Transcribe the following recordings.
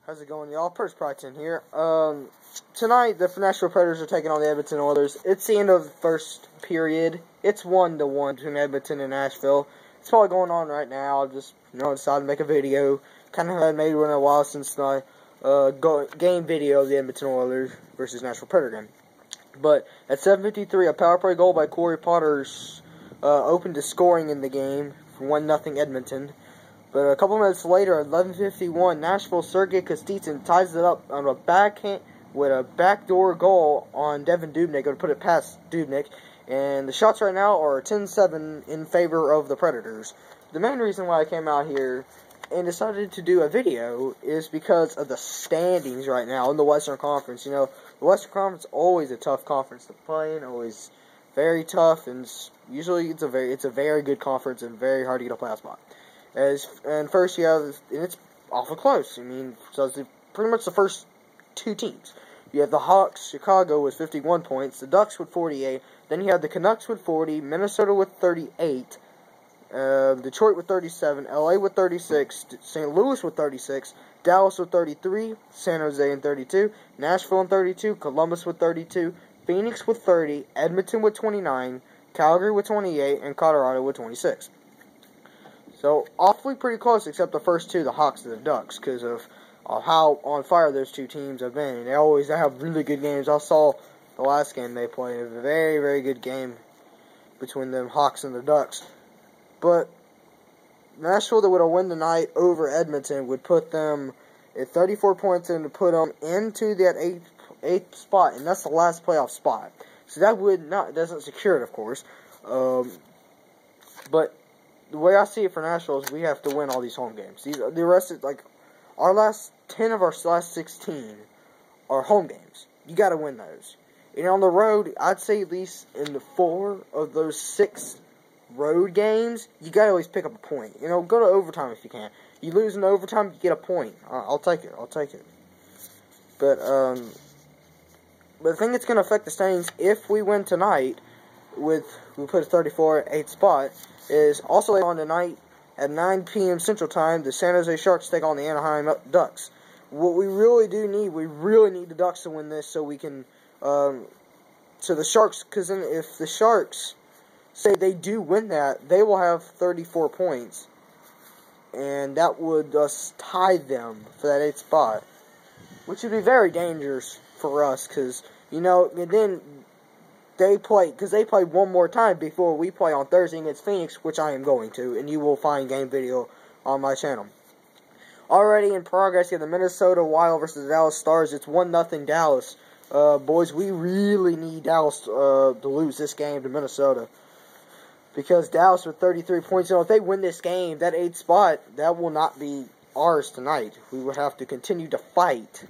How's it going, y'all? First Priceton here. Tonight, the Nashville Predators are taking on the Edmonton Oilers. It's the end of the first period. It's 1-1 between Edmonton and Nashville. It's probably going on right now. I just, decided to make a video. Kind of had made one in a while since the game video of the Edmonton Oilers versus Nashville Predator game. But at 7:53, a power play goal by Corey Potter's opened to scoring in the game for 1-0 Edmonton. But a couple minutes later, at 11:51, Nashville Sergei Kostitsyn ties it up on a backhand with a backdoor goal on Devin Dubnyk, or to put it past Dubnyk. And the shots right now are 10-7 in favor of the Predators. The main reason why I came out here and decided to do a video is because of the standings right now in the Western Conference. The Western Conference is always a tough conference to play in, always very tough, and usually it's a very good conference and very hard to get a playoff spot. And first you have, and it's awful close. So it's pretty much the first two teams. You have the Hawks, Chicago with 51 points, the Ducks with 48, then you have the Canucks with 40, Minnesota with 38, Detroit with 37, LA with 36, St. Louis with 36, Dallas with 33, San Jose in 32, Nashville in 32, Columbus with 32, Phoenix with 30, Edmonton with 29, Calgary with 28, and Colorado with 26. So, awfully pretty close, except the first two, the Hawks and the Ducks, because of how on fire those two teams have been. And they have really good games. I saw the last game they played. It was a very, very good game between the Hawks and the Ducks. But Nashville, that would have won tonight over Edmonton, would put them at 34 points and to put them into that eighth spot, and that's the last playoff spot. So that doesn't secure it, of course. But the way I see it for Nashville is we have to win all these home games. The rest is our last 10 of our last 16 are home games. You got to win those. And on the road, I'd say at least in the 4 of those 6 road games, you got to always pick up a point. Go to overtime if you can. You lose in overtime, you get a point. I'll take it. But the thing that's going to affect the standings if we win tonight, we put a 34 8th spot, is also later on tonight at 9 p.m. Central Time, the San Jose Sharks take on the Anaheim Ducks. What we really need the Ducks to win this so we can, so the Sharks, because then if the Sharks say they do win that, they will have 34 points, and that would tie them for that 8th spot, which would be very dangerous for us, because, and then they play one more time before we play on Thursday against Phoenix, which I am going to, and you will find game video on my channel. Already in progress, you have the Minnesota Wild versus the Dallas Stars. It's 1-0 Dallas. Boys, we really need Dallas to lose this game to Minnesota, because Dallas with 33 points, if they win this game, that 8th spot, that will not be ours tonight. We would have to continue to fight.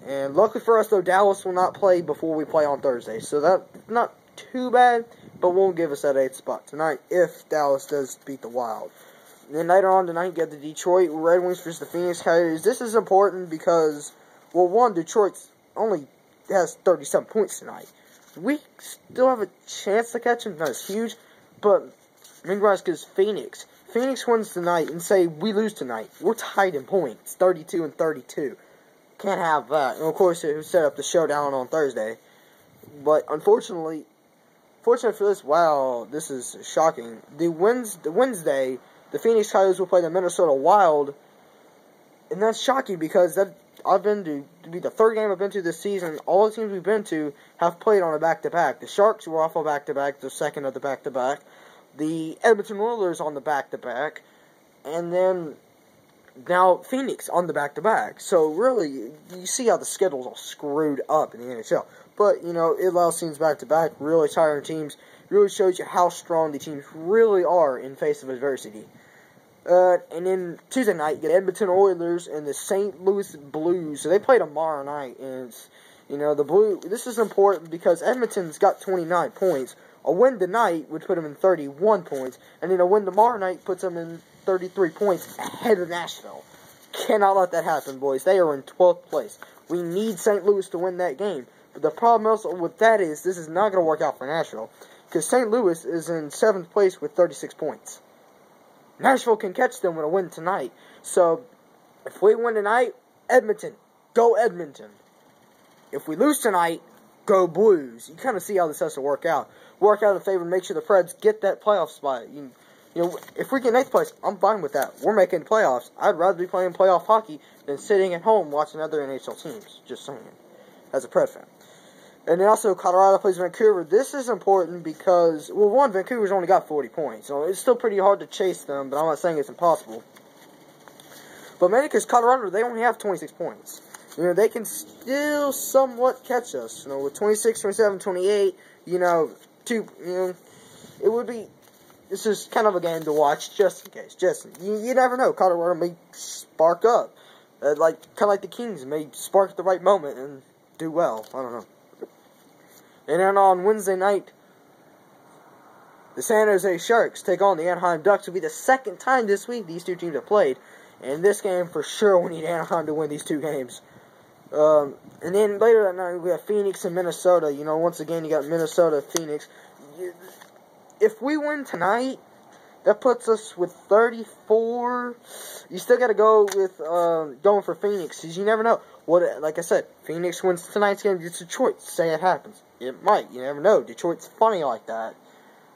And luckily for us, though, Dallas will not play before we play on Thursday. So that's not too bad, but won't give us that 8th spot tonight if Dallas does beat the Wild. And then later on tonight, you have the Detroit Red Wings versus the Phoenix Coyotes. This is important because, well, one, Detroit only has 37 points tonight. We still have a chance to catch them. Not as huge, but realize because Phoenix wins tonight and say we lose tonight, we're tied in points, 32 and 32. Can't have that. And of course, it set up the showdown on Thursday. But unfortunately for this, wow, this is shocking. The Wednesday, the Phoenix Coyotes will play the Minnesota Wild, and that's shocking because I've been to be the 3rd game I've been to this season. All the teams we've been to have played on a back-to-back. The Sharks were off a back-to-back, the 2nd of the back-to-back. The Edmonton Oilers on the back-to-back, and then now Phoenix on the back-to-back. So really, you see how the schedule's all screwed up in the NHL. But, it allows teams back-to-back, really tiring teams, really shows you how strong the teams really are in face of adversity. And then Tuesday night, you get Edmonton Oilers and the St. Louis Blues. So they play tomorrow night, and it's, this is important because Edmonton's got 29 points. A win tonight would put them in 31 points, and then a win tomorrow night puts them in 33 points ahead of Nashville. Cannot let that happen, boys. They are in 12th place. We need St. Louis to win that game. But the problem also with that is this is not going to work out for Nashville, because St. Louis is in 7th place with 36 points. Nashville can catch them with a win tonight. So if we win tonight, Edmonton. Go Edmonton. If we lose tonight, go Blues. You kind of see how this has to work out. Work out in favor and make sure the Preds get that playoff spot. You know, if we get 8th place, I'm fine with that. We're making playoffs. I'd rather be playing playoff hockey than sitting at home watching other NHL teams. Just saying. As a Pred fan. And then also, Colorado plays Vancouver. This is important because, well, one, Vancouver's only got 40 points. So it's still pretty hard to chase them, but I'm not saying it's impossible. But mainly because Colorado, they only have 26 points. You know, they can still somewhat catch us. You know, with 26, 27, 28, you know, it would be, this is kind of a game to watch just in case. You never know. Colorado may spark up. Kind of like the Kings may spark at the right moment and do well. I don't know. And then on Wednesday night, the San Jose Sharks take on the Anaheim Ducks. It'll be the second time this week these two teams have played. And in this game, for sure, we need Anaheim to win these two games. And then later that night, we have Phoenix and Minnesota. You know, once again, you got Minnesota, Phoenix. If we win tonight, that puts us with 34. You still got to go with going for Phoenix, because you never know. Like I said, Phoenix wins tonight's game against Detroit. Say it happens. It might. You never know. Detroit's funny like that.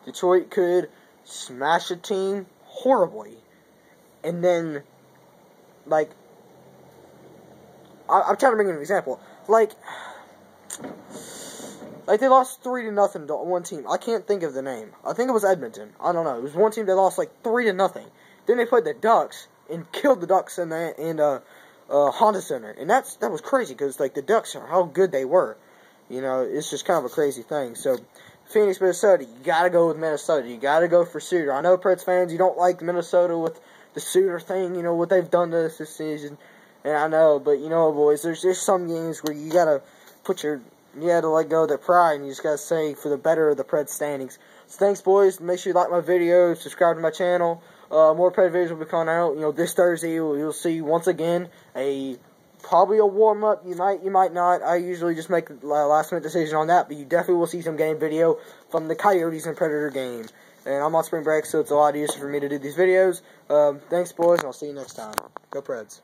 Detroit could smash a team horribly. And then, like, I'm trying to bring an example. Like they lost 3-0 to one team. I can't think of the name. I think it was Edmonton. I don't know. It was one team that lost like 3-0. Then they played the Ducks and killed the Ducks in Honda Center, and that was crazy because like the Ducks are how good they were. You know, it's just kind of a crazy thing. So, Phoenix, Minnesota, you gotta go with Minnesota. You gotta go for Suter. I know Preds fans, you don't like Minnesota with the Suter thing. You know what they've done to us this season, and I know, but you know, boys, there's just some games where you gotta let go of their pride, and you just gotta say for the better of the Preds standings. So thanks, boys. Make sure you like my video, subscribe to my channel. More Pred videos will be coming out. You know, this Thursday you'll see once again probably a warm up. You might not. I usually just make a last minute decision on that, but you definitely will see some game video from the Coyotes and Predator game. And I'm on spring break, so it's a lot easier for me to do these videos. Thanks, boys, and I'll see you next time. Go Preds.